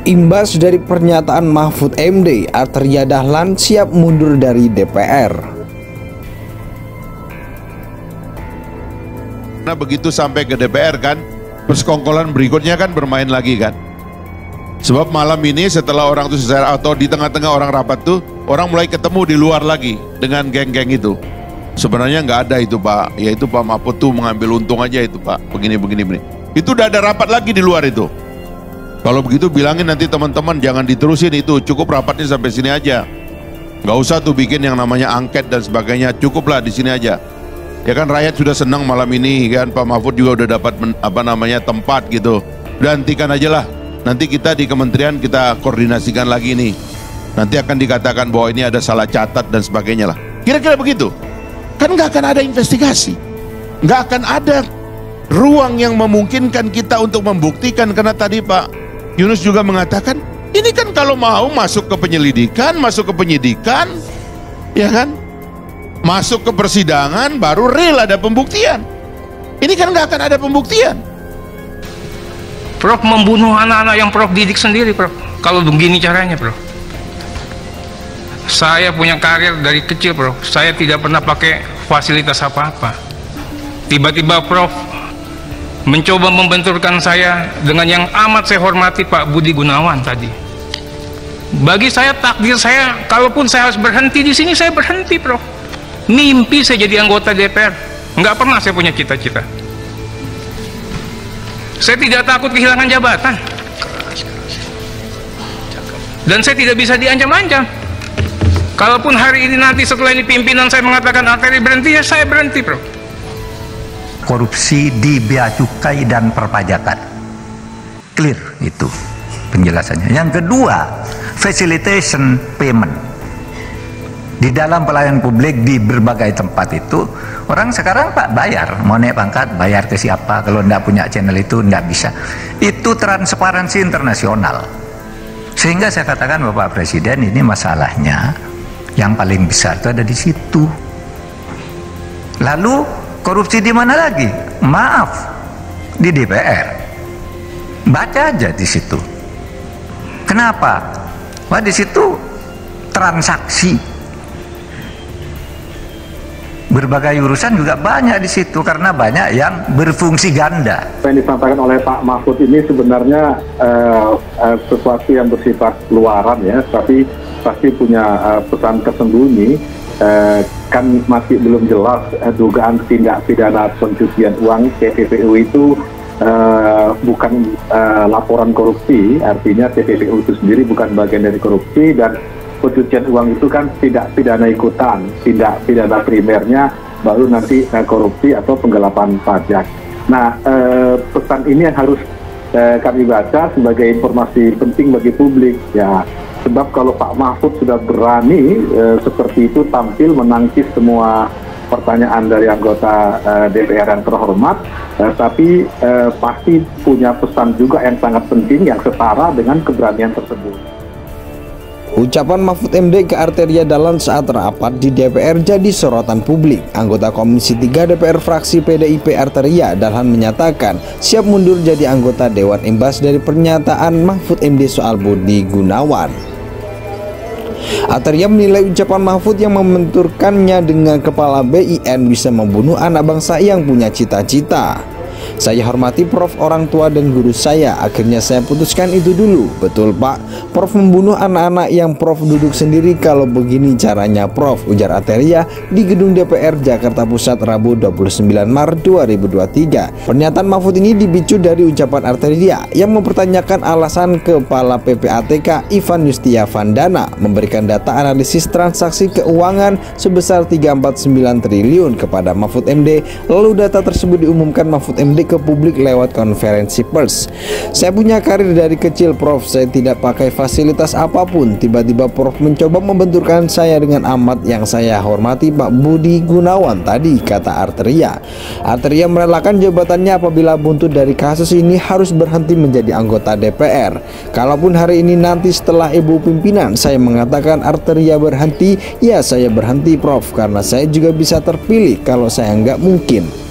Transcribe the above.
Imbas dari pernyataan Mahfud MD, Arteria Dahlan siap mundur dari DPR. Nah begitu sampai ke DPR kan, persekongkolan berikutnya kan bermain lagi kan. Sebab malam ini setelah orang itu selesai atau di tengah-tengah orang rapat tuh, orang mulai ketemu di luar lagi dengan geng-geng itu. Sebenarnya nggak ada itu Pak, yaitu Pak Mahfud tuh mengambil untung aja itu Pak, begini. Itu udah ada rapat lagi di luar itu. Kalau begitu bilangin nanti teman-teman jangan diterusin itu, cukup rapatnya sampai sini aja. Nggak usah tuh bikin yang namanya angket dan sebagainya, cukuplah di sini aja. Ya kan rakyat sudah senang malam ini kan, Pak Mahfud juga udah dapat tempat gitu. Udah hentikan aja lah. Nanti kita di kementerian kita koordinasikan lagi nih. Nanti akan dikatakan bahwa ini ada salah catat dan sebagainya lah. Kira-kira begitu. Kan nggak akan ada investigasi. Nggak akan ada ruang yang memungkinkan kita untuk membuktikan. Karena tadi Pak Yunus juga mengatakan, ini kan kalau mau masuk ke penyelidikan, masuk ke penyidikan, ya kan? Masuk ke persidangan baru real ada pembuktian. Ini kan nggak akan ada pembuktian. Prof membunuh anak-anak yang Prof didik sendiri, Prof. Kalau begini caranya, Prof. Saya punya karir dari kecil, Prof. Saya tidak pernah pakai fasilitas apa-apa. Tiba-tiba Prof mencoba membenturkan saya dengan yang amat saya hormati, Pak Budi Gunawan tadi. Bagi saya takdir saya, kalaupun saya harus berhenti di sini, saya berhenti, Prof. Mimpi saya jadi anggota DPR. Nggak pernah saya punya cita-cita. Saya tidak takut kehilangan jabatan. Dan saya tidak bisa diancam-ancam. Kalaupun hari ini nanti setelah ini pimpinan saya mengatakan Arteri berhenti, ya saya berhenti, Prof. Korupsi di bea cukai dan perpajakan. Clear itu penjelasannya. Yang kedua, facilitation payment. Di dalam pelayanan publik di berbagai tempat itu, orang sekarang Pak bayar, mau naik pangkat bayar ke siapa, kalau enggak punya channel itu enggak bisa. Itu transparansi internasional. Sehingga saya katakan Bapak Presiden, ini masalahnya yang paling besar itu ada di situ. Lalu korupsi di mana lagi? Maaf, di DPR. Baca aja di situ. Kenapa? Wah, di situ transaksi berbagai urusan juga banyak di situ karena banyak yang berfungsi ganda. Apa yang disampaikan oleh Pak Mahfud ini sebenarnya sesuatu yang bersifat luaran ya, tapi pasti punya pesan tersembunyi. Kan masih belum jelas dugaan tindak pidana pencucian uang TPPU itu bukan laporan korupsi, artinya TPPU itu sendiri bukan bagian dari korupsi, dan pencucian uang itu kan tidak pidana ikutan, tindak pidana primernya baru nanti korupsi atau penggelapan pajak. Nah, pesan ini yang harus kami baca sebagai informasi penting bagi publik ya. Sebab kalau Pak Mahfud sudah berani seperti itu tampil menangkis semua pertanyaan dari anggota DPR yang terhormat, tapi pasti punya pesan juga yang sangat penting yang setara dengan keberanian tersebut. Ucapan Mahfud MD ke Arteria Dahlan saat rapat di DPR jadi sorotan publik. Anggota Komisi 3 DPR fraksi PDIP Arteria Dahlan menyatakan siap mundur jadi anggota Dewan imbas dari pernyataan Mahfud MD soal Budi Gunawan. Arteria menilai ucapan Mahfud yang membenturkannya dengan kepala BIN bisa membunuh anak bangsa yang punya cita-cita. Saya hormati Prof, orang tua dan guru saya. Akhirnya saya putuskan itu dulu. Betul Pak, Prof membunuh anak-anak yang Prof duduk sendiri. Kalau begini caranya Prof, ujar Arteria di gedung DPR Jakarta Pusat Rabu 29 Maret 2023. Pernyataan Mahfud ini dipicu dari ucapan Arteria yang mempertanyakan alasan Kepala PPATK Ivan Yustiavandana memberikan data analisis transaksi keuangan sebesar 349 triliun kepada Mahfud MD. Lalu data tersebut diumumkan Mahfud MD ke publik lewat konferensi pers. Saya punya karir dari kecil Prof, saya tidak pakai fasilitas apapun. Tiba-tiba Prof mencoba membenturkan saya dengan amat yang saya hormati Pak Budi Gunawan tadi, kata Arteria. Arteria merelakan jabatannya apabila buntut dari kasus ini harus berhenti menjadi anggota DPR. Kalaupun hari ini nanti setelah ibu pimpinan saya mengatakan Arteria berhenti, ya saya berhenti Prof, karena saya juga bisa terpilih. Kalau saya nggak mungkin.